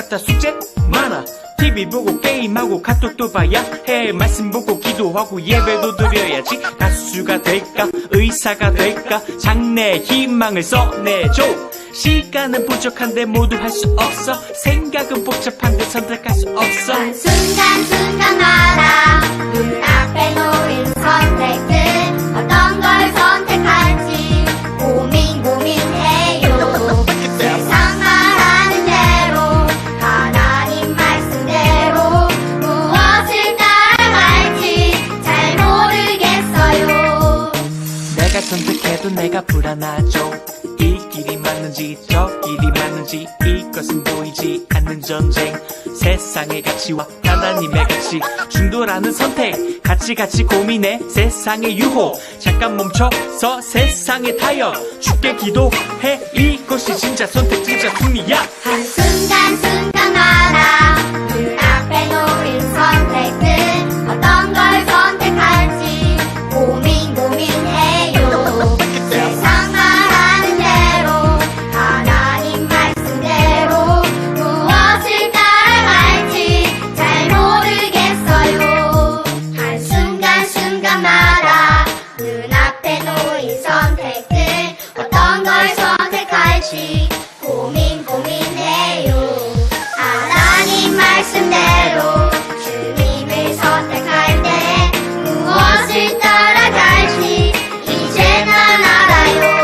같다 숙제 많아. TV 보고 게임하고 카톡도 봐야 해. 말씀 보고 기도하고 예배도 드려야지. 가수가 될까 의사가 될까 장래 희망을 써내줘. 시간은 부족한데 모두 할 수 없어. 생각은 복잡한데 선택할 수 없어. 순간순간마다 눈앞에 놓인 선택들 어떤 걸 선택할지 고민해요. 세상 말하는 대로 하나님 말씀대로 무엇을 따라갈지 잘 모르겠어요. 내가 선택해도 내가 불안하죠. 이 길이 맞는지 저 길이 맞는지 이것은 보이지 않는 전쟁. 세상의 가치와 하나님의 가치 중도라는 선택 같이 고민해. 세상의 유혹 잠깐 멈춰서 세상의 타협 주께 기도해. 이것이 진짜 선택 진짜 승리야. 한순간순간마다 눈앞에 놓인 선택들 어떤 걸 선택할지 고민해요. 세상 말하는 대로 하나님 말씀대로 무엇을 따라갈지 잘 모르겠어요. 한순간순간마다 눈앞에 놓인 선택들 어떤 걸 선택할지 고민해요. 하나님 말씀대로 주님을 선택할 때 무엇을 따라갈지 이제 난 알아요.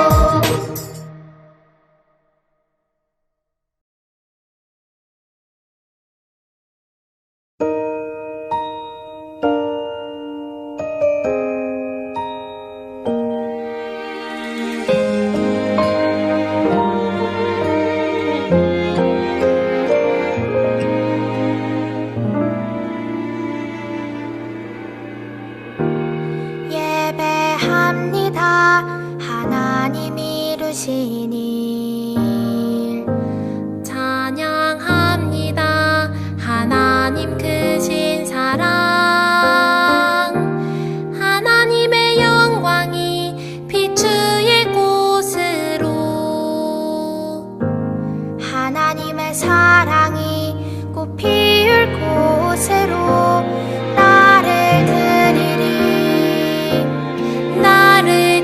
예배합니다. 하나님 이루신 일 찬양합니다. 하나님 크신 사랑 하나님의 영광이 비추일 곳으로 하나님의 사랑이 꽃 피울 곳으로 나를 드리리 나를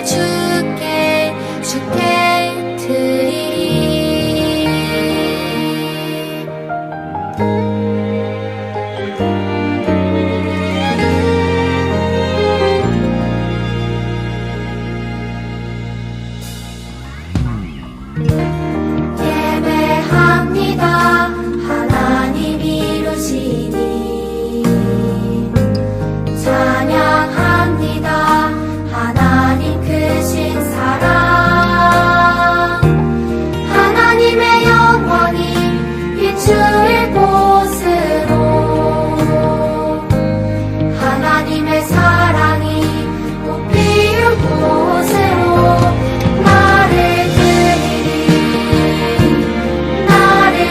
주께 드리리. 예배합니다. 하나님 이루신 일 찬양합니다. 하나님 크신 사랑 하나님의 영광이 비추일 곳으로 하나님의 사랑이 꽃 피울 곳으로 나를 드리리 나를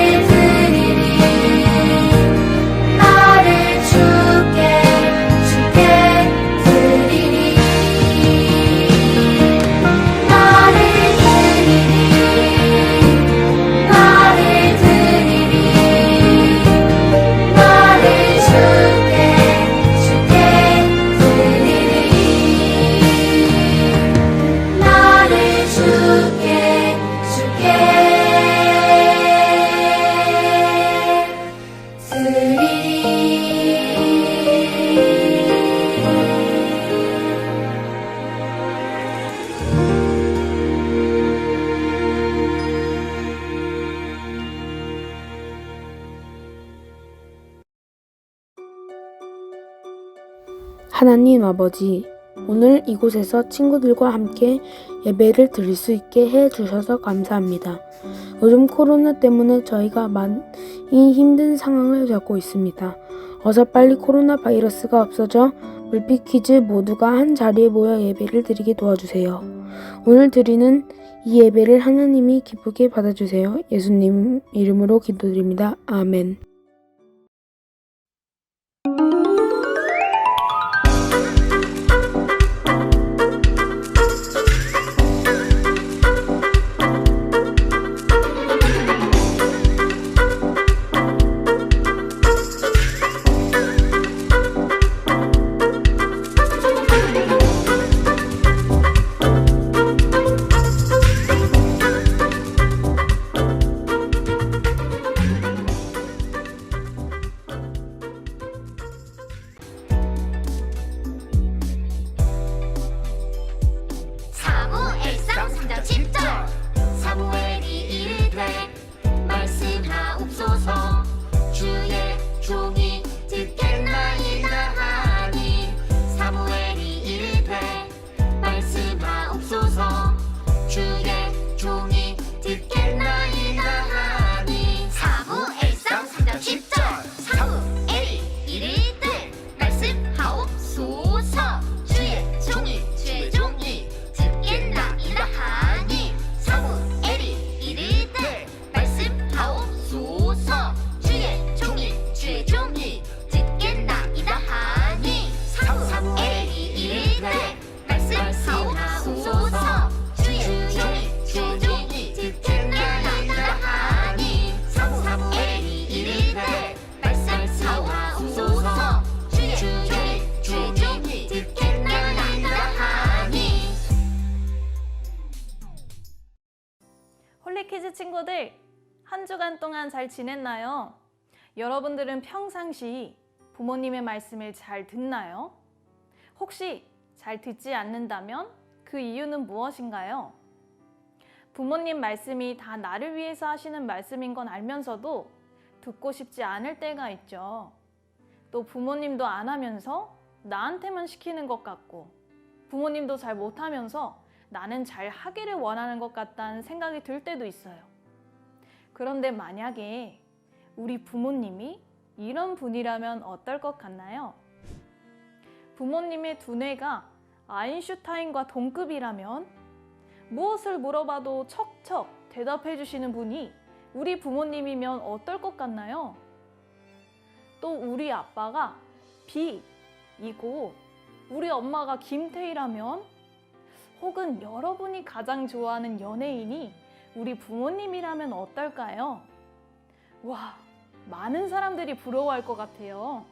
주께 드리리 하나님 아버지, 오늘 이곳에서 친구들과 함께 예배를 드릴 수 있게 해주셔서 감사합니다. 요즘 코로나 때문에 저희가 많이 힘든 상황을 겪고 있습니다. 어서 빨리 코로나 바이러스가 없어져 물빛 퀴즈 모두가 한 자리에 모여 예배를 드리게 도와주세요. 오늘 드리는 이 예배를 하나님이 기쁘게 받아주세요. 예수님 이름으로 기도드립니다. 아멘. 친구들, 한 주간 동안 잘 지냈나요? 여러분들은 평상시 부모님의 말씀을 잘 듣나요? 혹시 잘 듣지 않는다면 그 이유는 무엇인가요? 부모님 말씀이 다 나를 위해서 하시는 말씀인 건 알면서도 듣고 싶지 않을 때가 있죠. 또 부모님도 안 하면서 나한테만 시키는 것 같고, 부모님도 잘 못하면서 나는 잘 하기를 원하는 것 같다는 생각이 들 때도 있어요. 그런데 만약에 우리 부모님이 이런 분이라면 어떨 것 같나요? 부모님의 두뇌가 아인슈타인과 동급이라면 무엇을 물어봐도 척척 대답해 주시는 분이 우리 부모님이면 어떨 것 같나요? 또 우리 아빠가 B이고 우리 엄마가 김태희라면, 혹은 여러분이 가장 좋아하는 연예인이 우리 부모님이라면 어떨까요? 와, 많은 사람들이 부러워할 것 같아요.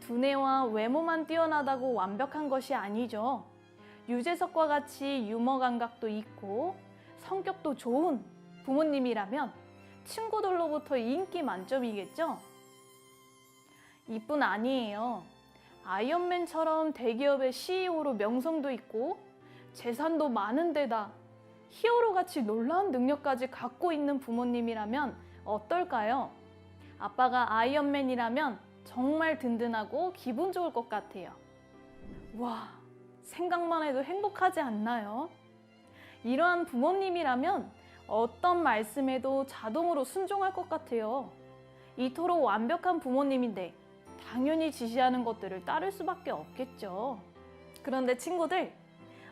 두뇌와 외모만 뛰어나다고 완벽한 것이 아니죠. 유재석과 같이 유머 감각도 있고 성격도 좋은 부모님이라면 친구들로부터 인기 만점이겠죠? 이뿐 아니에요. 아이언맨처럼 대기업의 CEO로 명성도 있고 재산도 많은 데다 히어로같이 놀라운 능력까지 갖고 있는 부모님이라면 어떨까요? 아빠가 아이언맨이라면 정말 든든하고 기분 좋을 것 같아요. 와, 생각만 해도 행복하지 않나요? 이러한 부모님이라면 어떤 말씀에도 자동으로 순종할 것 같아요. 이토록 완벽한 부모님인데 당연히 지시하는 것들을 따를 수밖에 없겠죠. 그런데 친구들,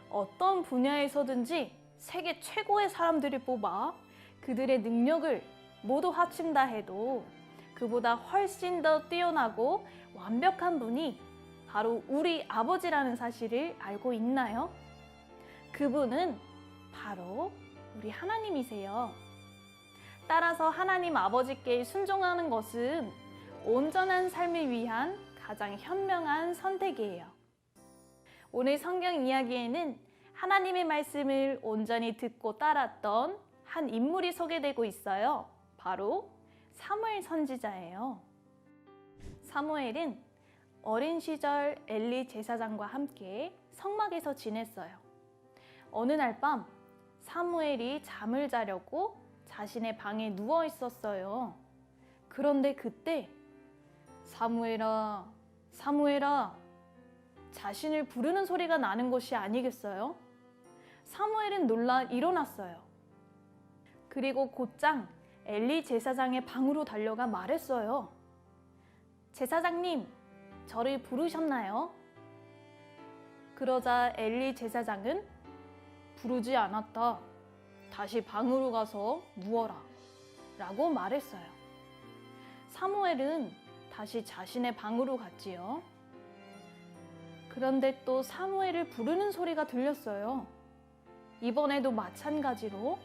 어떤 분야에서든지 세계 최고의 사람들을 뽑아 그들의 능력을 모두 합친다 해도 그보다 훨씬 더 뛰어나고 완벽한 분이 바로 우리 아버지라는 사실을 알고 있나요? 그분은 바로 우리 하나님이세요. 따라서 하나님 아버지께 순종하는 것은 온전한 삶을 위한 가장 현명한 선택이에요. 오늘 성경 이야기에는 하나님의 말씀을 온전히 듣고 따랐던 한 인물이 소개되고 있어요. 바로 사무엘 선지자예요. 사무엘은 어린 시절 엘리 제사장과 함께 성막에서 지냈어요. 어느 날 밤 사무엘이 잠을 자려고 자신의 방에 누워 있었어요. 그런데 그때 사무엘아, 사무엘아, 자신을 부르는 소리가 나는 것이 아니겠어요? 사무엘은 놀라 일어났어요. 그리고 곧장 엘리 제사장의 방으로 달려가 말했어요. 제사장님, 저를 부르셨나요? 그러자 엘리 제사장은 부르지 않았다. 다시 방으로 가서 누워라. 라고 말했어요. 사무엘은 다시 자신의 방으로 갔지요. 그런데 또 사무엘을 부르는 소리가 들렸어요. 이번에도 마찬가지로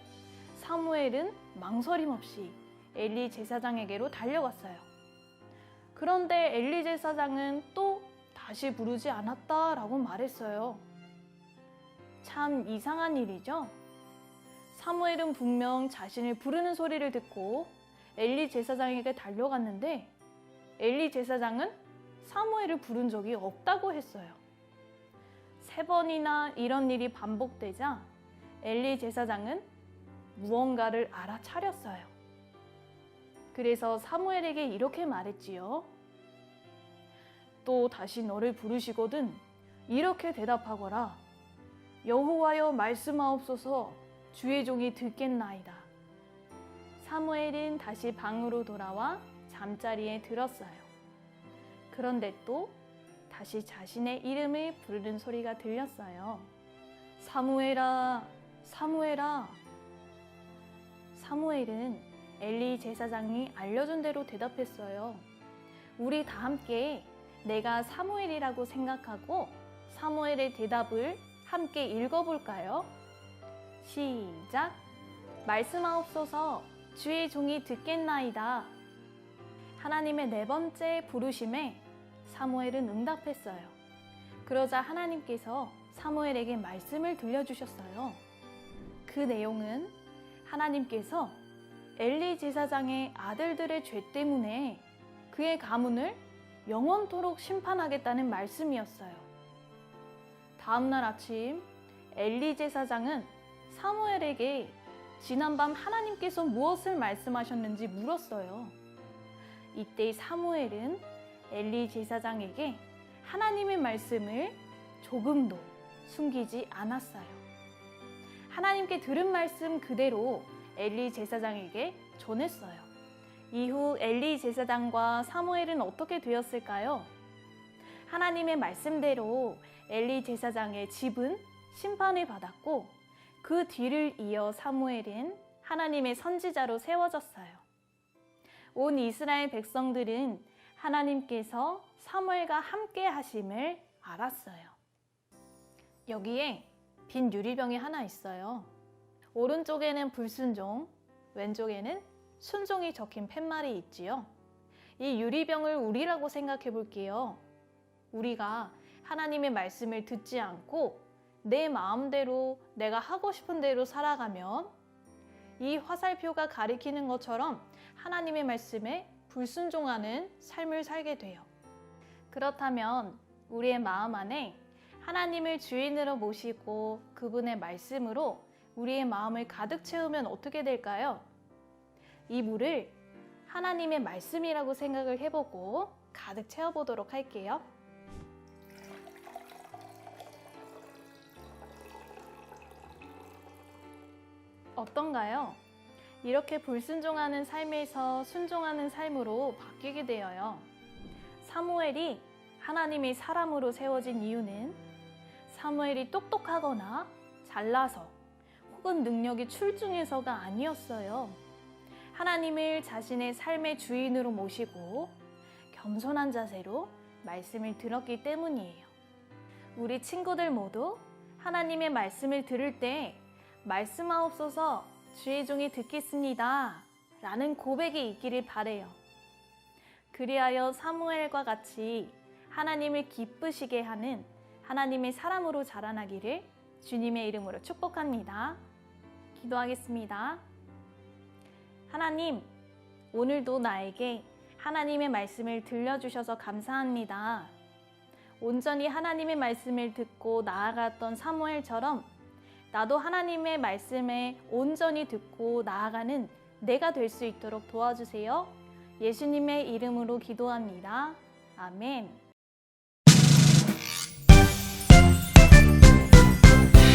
사무엘은 망설임 없이 엘리 제사장에게로 달려갔어요. 그런데 엘리 제사장은 또 다시 부르지 않았다라고 말했어요. 참 이상한 일이죠? 사무엘은 분명 자신을 부르는 소리를 듣고 엘리 제사장에게 달려갔는데 엘리 제사장은 사무엘을 부른 적이 없다고 했어요. 3번이나 이런 일이 반복되자 엘리 제사장은 무언가를 알아차렸어요. 그래서 사무엘에게 이렇게 말했지요. 또 다시 너를 부르시거든 이렇게 대답하거라. 여호와여 말씀하옵소서, 주의 종이 듣겠나이다. 사무엘은 다시 방으로 돌아와 잠자리에 들었어요. 그런데 또 다시 자신의 이름을 부르는 소리가 들렸어요. 사무엘아, 사무엘아. 사무엘은 엘리 제사장이 알려준 대로 대답했어요. 우리 다 함께 내가 사무엘이라고 생각하고 사무엘의 대답을 함께 읽어볼까요? 시작! 말씀하옵소서, 주의 종이 듣겠나이다. 하나님의 4번째 부르심에 사무엘은 응답했어요. 그러자 하나님께서 사무엘에게 말씀을 들려주셨어요. 그 내용은 하나님께서 엘리 제사장의 아들들의 죄 때문에 그의 가문을 영원토록 심판하겠다는 말씀이었어요. 다음날 아침 엘리 제사장은 사무엘에게 지난밤 하나님께서 무엇을 말씀하셨는지 물었어요. 이때 사무엘은 엘리 제사장에게 하나님의 말씀을 조금도 숨기지 않았어요. 하나님께 들은 말씀 그대로 엘리 제사장에게 전했어요. 이후 엘리 제사장과 사무엘은 어떻게 되었을까요? 하나님의 말씀대로 엘리 제사장의 집은 심판을 받았고 그 뒤를 이어 사무엘은 하나님의 선지자로 세워졌어요. 온 이스라엘 백성들은 하나님께서 사무엘과 함께 하심을 알았어요. 여기에 빈 유리병이 하나 있어요. 오른쪽에는 불순종, 왼쪽에는 순종이 적힌 팻말이 있지요. 이 유리병을 우리라고 생각해 볼게요. 우리가 하나님의 말씀을 듣지 않고 내 마음대로 내가 하고 싶은 대로 살아가면 이 화살표가 가리키는 것처럼 하나님의 말씀에 불순종하는 삶을 살게 돼요. 그렇다면 우리의 마음 안에 하나님을 주인으로 모시고 그분의 말씀으로 우리의 마음을 가득 채우면 어떻게 될까요? 이 물을 하나님의 말씀이라고 생각을 해보고 가득 채워보도록 할게요. 어떤가요? 이렇게 불순종하는 삶에서 순종하는 삶으로 바뀌게 되어요. 사무엘이 하나님의 사람으로 세워진 이유는 사무엘이 똑똑하거나 잘나서 혹은 능력이 출중해서가 아니었어요. 하나님을 자신의 삶의 주인으로 모시고 겸손한 자세로 말씀을 들었기 때문이에요. 우리 친구들 모두 하나님의 말씀을 들을 때 말씀하옵소서 주의 종이 듣겠습니다 라는 고백이 있기를 바래요. 그리하여 사무엘과 같이 하나님을 기쁘시게 하는 하나님의 사람으로 자라나기를 주님의 이름으로 축복합니다. 기도하겠습니다. 하나님, 오늘도 나에게 하나님의 말씀을 들려주셔서 감사합니다. 온전히 하나님의 말씀을 듣고 나아갔던 사무엘처럼 나도 하나님의 말씀에 온전히 듣고 나아가는 내가 될 수 있도록 도와주세요. 예수님의 이름으로 기도합니다. 아멘.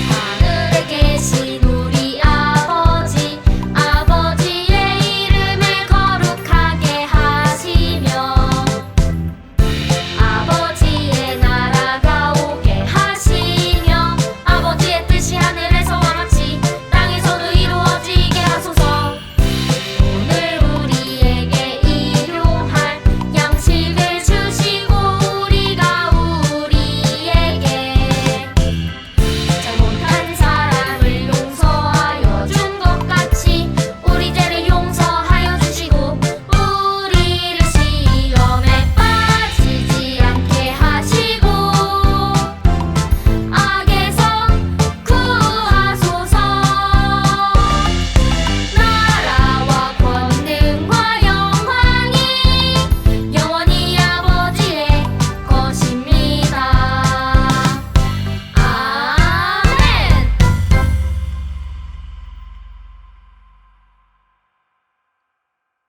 하늘에 계신 우리